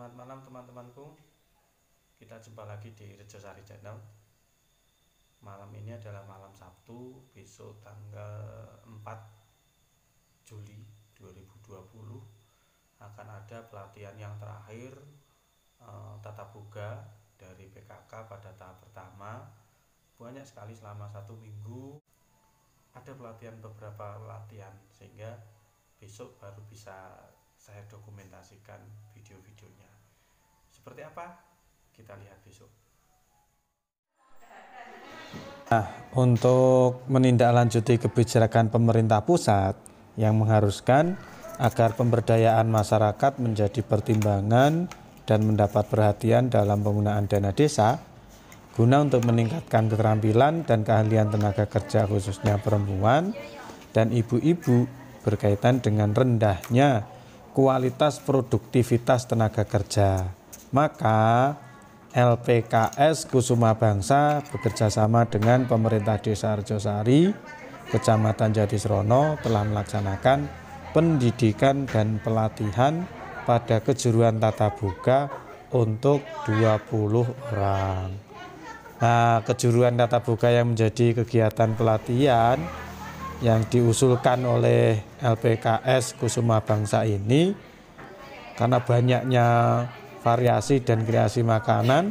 Selamat malam teman-temanku. Kita jumpa lagi di Rejosari Channel. Malam ini adalah malam Sabtu, besok tanggal 4 Juli 2020 akan ada pelatihan yang terakhir tatap muka dari PKK pada tahap pertama. Banyak sekali selama 1 minggu ada beberapa pelatihan, sehingga besok baru bisa saya dokumentasikan video-videonya. Seperti apa? Kita lihat besok. Nah, untuk menindaklanjuti kebijakan pemerintah pusat yang mengharuskan agar pemberdayaan masyarakat menjadi pertimbangan dan mendapat perhatian dalam penggunaan dana desa, guna untuk meningkatkan keterampilan dan keahlian tenaga kerja khususnya perempuan dan ibu-ibu berkaitan dengan rendahnya kualitas produktivitas tenaga kerja. Maka LPKS Kusuma Bangsa bekerjasama dengan pemerintah Desa Rejosari, Kecamatan Jatiserono telah melaksanakan pendidikan dan pelatihan pada kejuruan tata boga untuk 20 orang. Nah, kejuruan tata boga yang menjadi kegiatan pelatihan yang diusulkan oleh LPKS Kusuma Bangsa ini, karena banyaknya variasi dan kreasi makanan,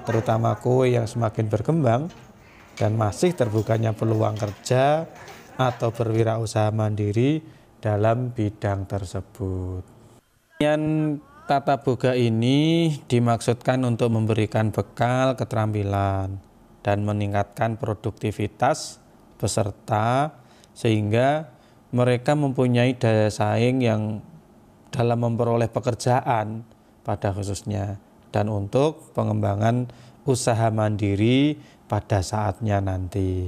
terutama kue yang semakin berkembang dan masih terbukanya peluang kerja atau berwirausaha mandiri dalam bidang tersebut. Pelatihan tata boga ini dimaksudkan untuk memberikan bekal keterampilan dan meningkatkan produktivitas peserta, sehingga mereka mempunyai daya saing yang dalam memperoleh pekerjaan pada khususnya, dan untuk pengembangan usaha mandiri pada saatnya nanti.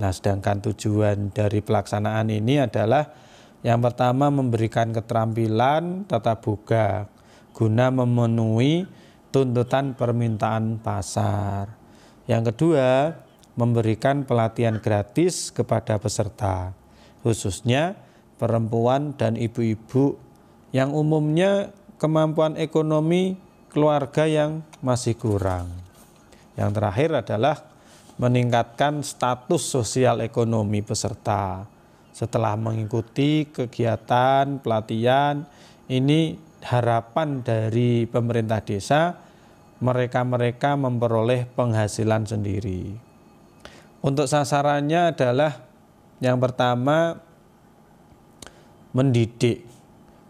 Nah, sedangkan tujuan dari pelaksanaan ini adalah yang pertama memberikan keterampilan tata boga guna memenuhi tuntutan permintaan pasar. Yang kedua, memberikan pelatihan gratis kepada peserta, khususnya perempuan dan ibu-ibu yang umumnya kemampuan ekonomi keluarga yang masih kurang. Yang terakhir adalah meningkatkan status sosial ekonomi peserta. Setelah mengikuti kegiatan pelatihan ini, harapan dari pemerintah desa mereka memperoleh penghasilan sendiri. Untuk sasarannya adalah yang pertama mendidik,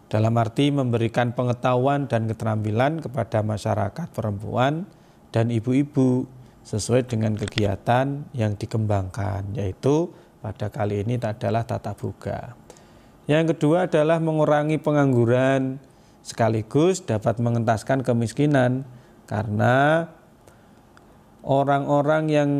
dalam arti memberikan pengetahuan dan keterampilan kepada masyarakat perempuan dan ibu-ibu sesuai dengan kegiatan yang dikembangkan, yaitu pada kali ini adalah tata boga. Yang kedua adalah mengurangi pengangguran sekaligus dapat mengentaskan kemiskinan, karena orang-orang yang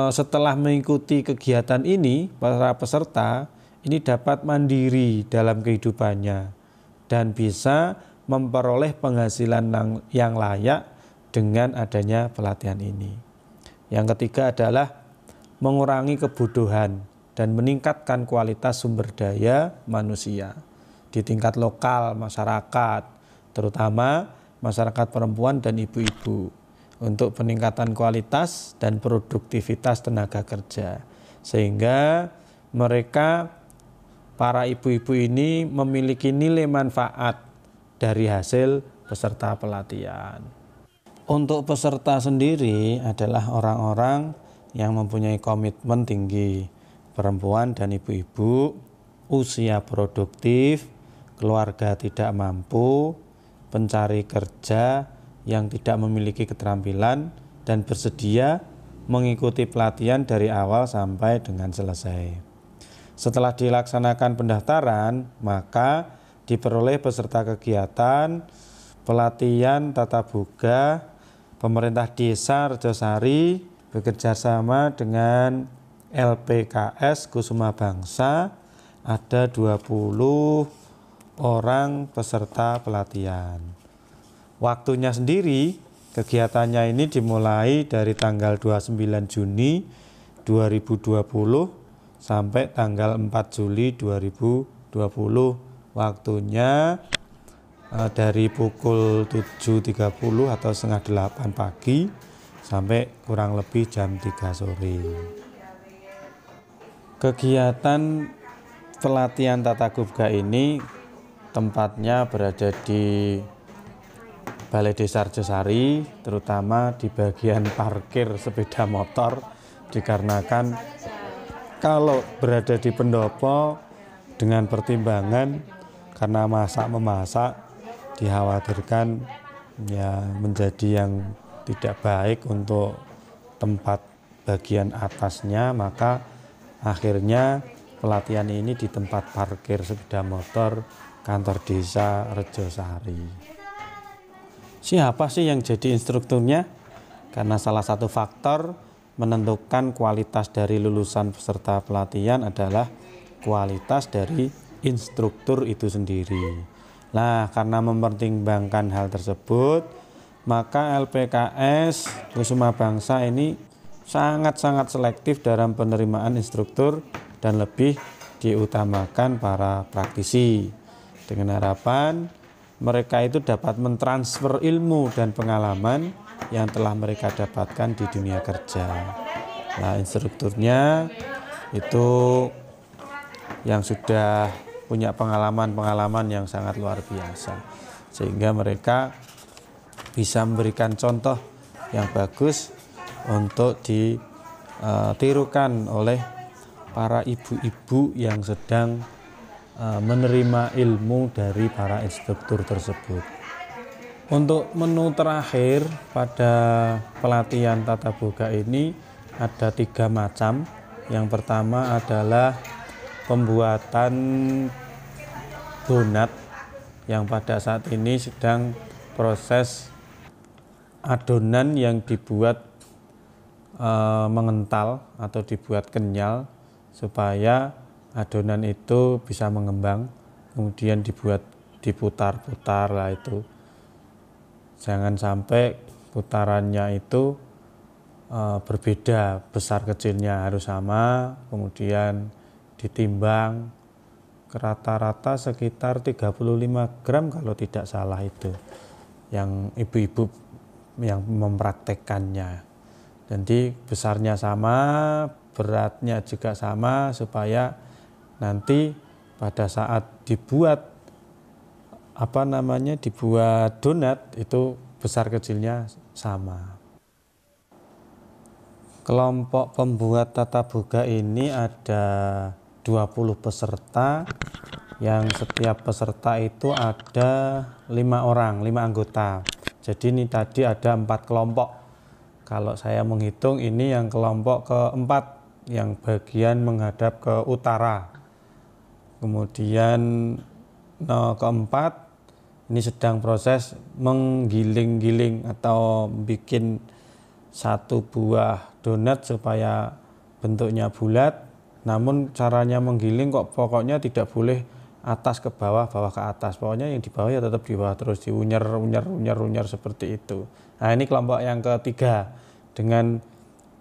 setelah mengikuti kegiatan ini, para peserta ini dapat mandiri dalam kehidupannya dan bisa memperoleh penghasilan yang layak dengan adanya pelatihan ini. Yang ketiga adalah mengurangi kebodohan dan meningkatkan kualitas sumber daya manusia di tingkat lokal masyarakat, terutama masyarakat perempuan dan ibu-ibu, untuk peningkatan kualitas dan produktivitas tenaga kerja, sehingga mereka, para ibu-ibu ini, memiliki nilai manfaat dari hasil peserta pelatihan. Untuk peserta sendiri adalah orang-orang yang mempunyai komitmen tinggi, perempuan dan ibu-ibu, usia produktif, keluarga tidak mampu, pencari kerja yang tidak memiliki keterampilan dan bersedia mengikuti pelatihan dari awal sampai dengan selesai. Setelah dilaksanakan pendaftaran, maka diperoleh peserta kegiatan pelatihan tata boga. Pemerintah Desa Rejosari bekerjasama dengan LPKS Kusuma Bangsa, ada 20 orang peserta pelatihan. Waktunya sendiri, kegiatannya ini dimulai dari tanggal 29 Juni 2020 sampai tanggal 4 Juli 2020. Waktunya dari pukul 7.30 atau setengah 8 pagi sampai kurang lebih jam 3 sore. Kegiatan pelatihan tata gubga ini tempatnya berada di Balai Desa Arjosari, terutama di bagian parkir sepeda motor, dikarenakan kalau berada di pendopo dengan pertimbangan karena masak-memasak dikhawatirkan ya menjadi yang tidak baik untuk tempat bagian atasnya, maka akhirnya pelatihan ini di tempat parkir sepeda motor kantor desa Arjosari. Siapa sih yang jadi instrukturnya? Karena salah satu faktor menentukan kualitas dari lulusan peserta pelatihan adalah kualitas dari instruktur itu sendiri. Nah, karena mempertimbangkan hal tersebut, maka LPKS Kusuma Bangsa ini sangat-sangat selektif dalam penerimaan instruktur dan lebih diutamakan para praktisi. Dengan harapan mereka itu dapat mentransfer ilmu dan pengalaman yang telah mereka dapatkan di dunia kerja. Nah, instrukturnya itu yang sudah punya pengalaman-pengalaman yang sangat luar biasa, sehingga mereka bisa memberikan contoh yang bagus untuk ditirukan oleh para ibu-ibu yang sedang menerima ilmu dari para instruktur tersebut. Untuk menu terakhir pada pelatihan tata boga ini ada 3 macam. Yang pertama adalah pembuatan donat yang pada saat ini sedang proses adonan yang dibuat mengental atau dibuat kenyal supaya adonan itu bisa mengembang, kemudian diputar-putar lah itu. Jangan sampai putarannya itu berbeda, besar kecilnya harus sama, kemudian ditimbang rata-rata sekitar 35 gram kalau tidak salah itu yang ibu-ibu yang mempraktekkannya. Jadi besarnya sama, beratnya juga sama supaya nanti pada saat dibuat dibuat donat itu besar kecilnya sama. Kelompok pembuat tata boga ini ada 20 peserta, yang setiap peserta itu ada 5 orang, 5 anggota. Jadi ini tadi ada 4 kelompok. Kalau saya menghitung ini yang kelompok keempat, yang bagian menghadap ke utara. Kemudian keempat ini sedang proses menggiling-giling atau bikin satu buah donat supaya bentuknya bulat. Namun caranya menggiling kok pokoknya tidak boleh atas ke bawah, bawah ke atas. Pokoknya yang di bawah ya tetap di bawah terus, diunyer seperti itu. Nah, ini kelompok yang ketiga dengan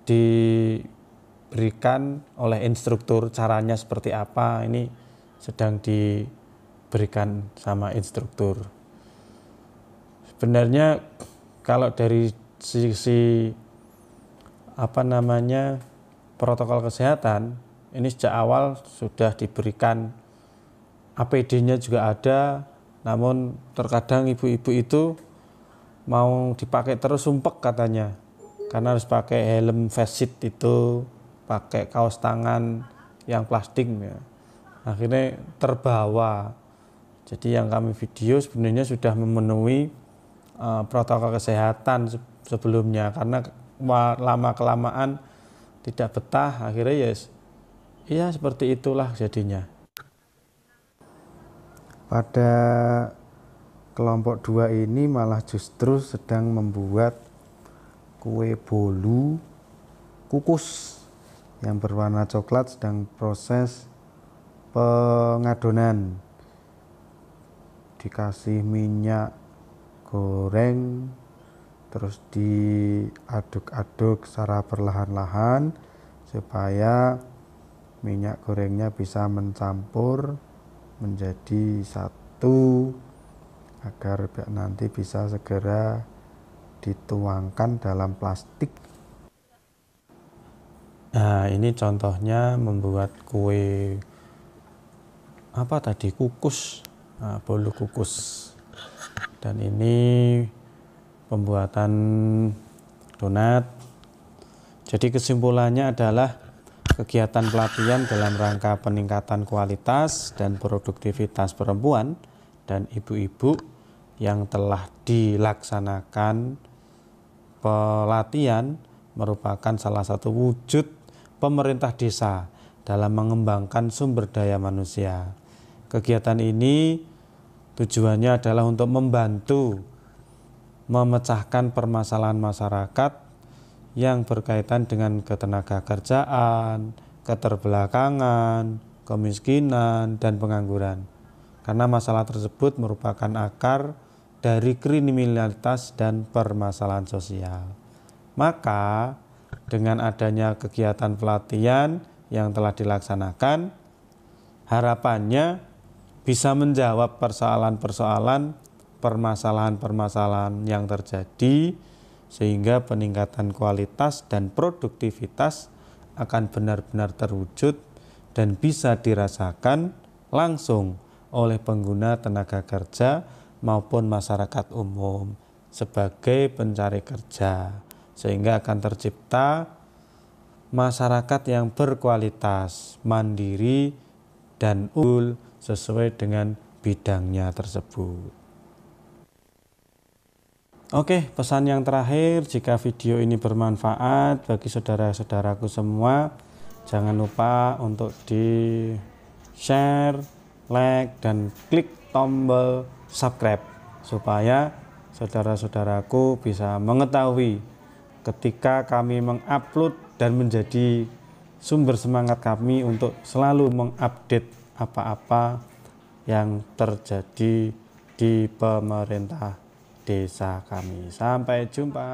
diberikan oleh instruktur caranya seperti apa, ini sedang diberikan sama instruktur. Sebenarnya kalau dari sisi protokol kesehatan, ini sejak awal sudah diberikan, APD-nya juga ada, namun terkadang ibu-ibu itu mau dipakai terus sumpek katanya, karena harus pakai helm face shield itu, pakai kaos tangan yang plastik ya. Akhirnya terbawa. Jadi yang kami video sebenarnya sudah memenuhi protokol kesehatan sebelumnya, karena lama kelamaan tidak betah, akhirnya ya seperti itulah jadinya. Pada kelompok 2 ini malah justru sedang membuat kue bolu kukus yang berwarna coklat, sedang proses pengadonan. Dikasih minyak goreng, terus diaduk-aduk secara perlahan-lahan supaya minyak gorengnya bisa mencampur menjadi satu agar nanti bisa segera dituangkan dalam plastik. Nah, ini contohnya membuat kue apa tadi, kukus, bolu kukus. Dan ini pembuatan donat. Jadi kesimpulannya adalah kegiatan pelatihan dalam rangka peningkatan kualitas dan produktivitas perempuan dan ibu-ibu yang telah dilaksanakan pelatihan merupakan salah satu wujud pemerintah desa dalam mengembangkan sumber daya manusia. Kegiatan ini tujuannya adalah untuk membantu memecahkan permasalahan masyarakat yang berkaitan dengan ketenaga kerjaan, keterbelakangan, kemiskinan, dan pengangguran. Karena masalah tersebut merupakan akar dari kriminalitas dan permasalahan sosial. Maka dengan adanya kegiatan pelatihan yang telah dilaksanakan, harapannya bisa menjawab persoalan-persoalan, permasalahan-permasalahan yang terjadi, sehingga peningkatan kualitas dan produktivitas akan benar-benar terwujud dan bisa dirasakan langsung oleh pengguna tenaga kerja maupun masyarakat umum sebagai pencari kerja, sehingga akan tercipta masyarakat yang berkualitas, mandiri, dan unggul sesuai dengan bidangnya tersebut. Oke, pesan yang terakhir, jika video ini bermanfaat bagi saudara-saudaraku semua, jangan lupa untuk di share, like, dan klik tombol subscribe supaya saudara-saudaraku bisa mengetahui ketika kami mengupload dan menjadi sumber semangat kami untuk selalu mengupdate apa-apa yang terjadi di pemerintah desa kami. Sampai jumpa.